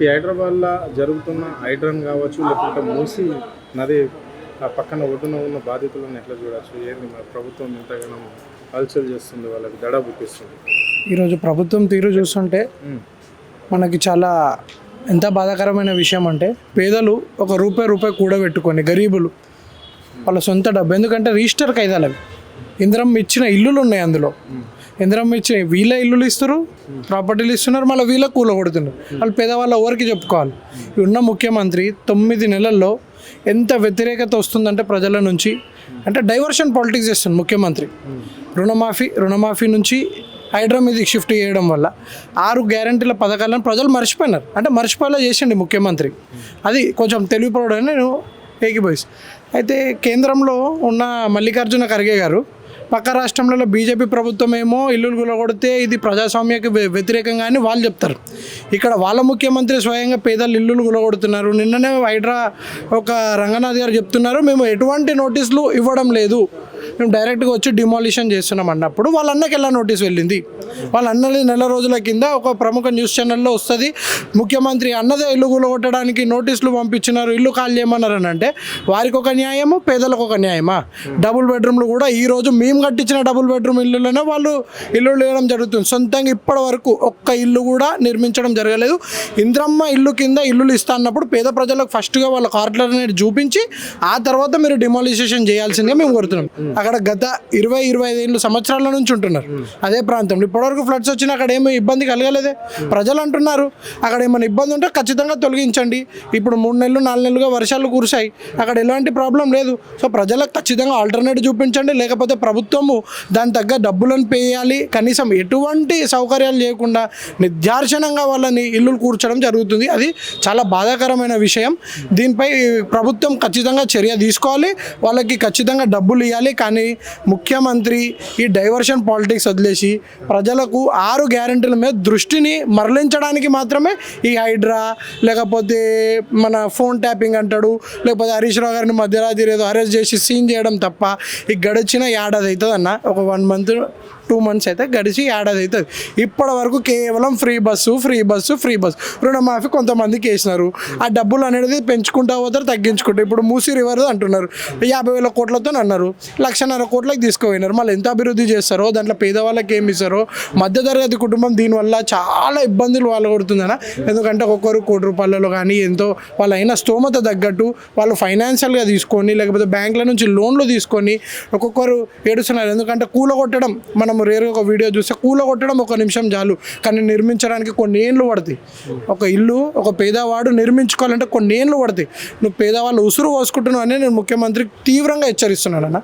ఈ హైదరాబాద్లో జరుగుతున్న హైడ్రన్ కావచ్చు, లేకపోతే మూసి నది ఆ పక్కన ఒడ్డున ఉన్న బాధితులను ఎట్లా చూడవచ్చు? ఏంది మన ప్రభుత్వం ఇంతగానో హల్చల్ చేస్తుంది, వాళ్ళకి దడ పుట్టిస్తుంది? ఈరోజు ప్రభుత్వం తీరు చూస్తుంటే మనకి చాలా ఎంత బాధాకరమైన విషయం అంటే, పేదలు ఒక రూపాయి కూడబెట్టుకొని గరీబులు వాళ్ళ సొంత డబ్బు, ఎందుకంటే రిజిస్టర్ ఖైదాలు అవి ఇందిరమ్మ ఇచ్చిన ఇల్లులు ఉన్నాయి, అందులో ఇందిరమ్మ ఇచ్చిన వీళ్ళ ఇల్లులు ఇస్తారు, ప్రాపర్టీలు ఇస్తున్నారు, మళ్ళీ వీళ్ళ కూల కొడుతున్నారు. వాళ్ళు పేదవాళ్ళ ఎవరికి చెప్పుకోవాలి? ఉన్న ముఖ్యమంత్రి 9 నెలల్లో ఎంత వ్యతిరేకత వస్తుందంటే ప్రజల నుంచి, అంటే డైవర్షన్ పాలిటిక్స్ చేస్తుంది ముఖ్యమంత్రి. రుణమాఫీ నుంచి హైడ్రా మీదకి షిఫ్ట్ చేయడం వల్ల 6 గ్యారంటీల పథకాలను ప్రజలు మర్చిపోయినారు. అంటే మర్చిపోయేలా చేసిండి ముఖ్యమంత్రి. అది కొంచెం తెలివిపోవడం నేను ఏకీభవిస్తాను. అయితే కేంద్రంలో ఉన్న మల్లికార్జున ఖర్గే గారు పక్క రాష్ట్రంలో బీజేపీ ప్రభుత్వం ఏమో ఇల్లులు గులగొడితే ఇది ప్రజాస్వామ్యకి వ్యతిరేకంగా అని వాళ్ళు చెప్తారు. ఇక్కడ వాళ్ళ ముఖ్యమంత్రి స్వయంగా పేదలు ఇల్లులు గులగొడుతున్నారు. నిన్ననే హైడ్రా ఒక రంగనాథ్ గారు చెప్తున్నారు, మేము ఎటువంటి నోటీసులు ఇవ్వడం లేదు, మేము డైరెక్ట్గా వచ్చి డిమాలిషన్ చేస్తున్నాం అన్నప్పుడు వాళ్ళ అన్నకి ఎలా నోటీస్ వెళ్ళింది? వాళ్ళ అన్నది నెల రోజుల కింద ఒక ప్రముఖ న్యూస్ ఛానల్లో వస్తుంది, ముఖ్యమంత్రి అన్నదే ఇల్లు గులగొట్టడానికి నోటీసులు పంపించినారు, ఇల్లు ఖాళీ చేయమన్నారు అని అంటే వారికి ఒక న్యాయము, పేదలకు ఒక న్యాయమా? డబుల్ బెడ్రూమ్లు కూడా ఈరోజు మేము కట్టించిన డబుల్ బెడ్రూమ్ ఇల్లులోనే వాళ్ళు ఇల్లు వేయడం జరుగుతుంది. సొంతంగా ఇప్పటి వరకు ఒక్క ఇల్లు కూడా నిర్మించడం జరగలేదు. ఇంద్రమ్మ ఇల్లు కింద ఇల్లులు ఇస్తా అన్నప్పుడు పేద ప్రజలకు ఫస్ట్గా వాళ్ళ కార్డులు అనేది చూపించి ఆ తర్వాత మీరు డిమాలిషన్ చేయాల్సిందిగా మేము కోరుతున్నాం. అక్కడ గత 20-25 సంవత్సరాల నుంచి ఉంటున్నారు అదే ప్రాంతంలో. ఇప్పటివరకు ఫ్లడ్స్ వచ్చినా అక్కడ ఏమి ఇబ్బంది కలగలేదే. ప్రజలు అంటున్నారు అక్కడ ఏమైనా ఇబ్బంది ఉంటే ఖచ్చితంగా తొలగించండి. ఇప్పుడు 3 నెలలు 4 నెలలుగా వర్షాలు కురిశాయి, అక్కడ ఎలాంటి ప్రాబ్లం లేదు. సో ప్రజలకు ఖచ్చితంగా ఆల్టర్నేటివ్ చూపించండి, లేకపోతే ప్రభుత్వము దాని తగ్గ డబ్బులను పే చేయాలి. కనీసం ఎటువంటి సౌకర్యాలు చేయకుండా నిర్దాక్షిణ్యంగా వాళ్ళని ఇల్లులు కూర్చడం జరుగుతుంది. అది చాలా బాధాకరమైన విషయం. దీనిపై ప్రభుత్వం ఖచ్చితంగా చర్య తీసుకోవాలి, వాళ్ళకి ఖచ్చితంగా డబ్బులు ఇవ్వాలి. కానీ ముఖ్యమంత్రి ఈ డైవర్షన్ పాలిటిక్స్ వదిలేసి ప్రజలకు 6 గ్యారెంటీల మీద దృష్టిని మరలించడానికి మాత్రమే ఈ హైడ్రా, లేకపోతే మన ఫోన్ ట్యాపింగ్ అంటాడు, లేకపోతే హరీష్ రావు గారిని మధ్యరాత్రి ఏదో అరెస్ట్ చేసి సీన్ చేయడం తప్ప ఈ గడిచిన ఏడాది అవుతుంది అన్న, ఒక 1 మంత్ 2 మంత్స్ అయితే గడిచి ఏడాది అవుతుంది. ఇప్పటి వరకు కేవలం ఫ్రీ బస్సు రుణమాఫీ కొంతమందికి వేసినారు. ఆ డబ్బులు అనేది పెంచుకుంటా పోతారు, తగ్గించుకుంటారు. ఇప్పుడు మూసీ రివర్ అంటున్నారు 50,000 కోట్లతో అన్నారు, 1,50,000 కోట్లకి తీసుకుపోయినారు. మళ్ళీ ఎంత అభివృద్ధి చేస్తారో, దాంట్లో పేదవాళ్ళకి ఏమి ఇస్తారో, మధ్యతరగతి కుటుంబం దీనివల్ల చాలా ఇబ్బందులు వాళ్ళు కొడుతుందన్న. ఎందుకంటే ఒక్కొక్కరు ₹1,00,00,000 కానీ ఎంతో వాళ్ళ అయిన స్తోమత తగ్గట్టు వాళ్ళు ఫైనాన్షియల్గా తీసుకొని, లేకపోతే బ్యాంకుల నుంచి లోన్లు తీసుకొని ఒక్కొక్కరు ఏడుస్తున్నారు. ఎందుకంటే కూలగొట్టడం, మనం రేరుగా ఒక వీడియో చూస్తే కూలగొట్టడం 1 నిమిషం చాలు, కానీ నిర్మించడానికి కొన్ని ఏళ్ళు పడుతుంది. ఒక ఇల్లు ఒక పేదవాడు నిర్మించుకోవాలంటే కొన్ని ఏళ్ళు పడుతుంది. నువ్వు పేదవాళ్ళు ఉసురు పోసుకుంటున్నావు అని నేను ముఖ్యమంత్రికి తీవ్రంగా హెచ్చరిస్తున్నాను అన్న.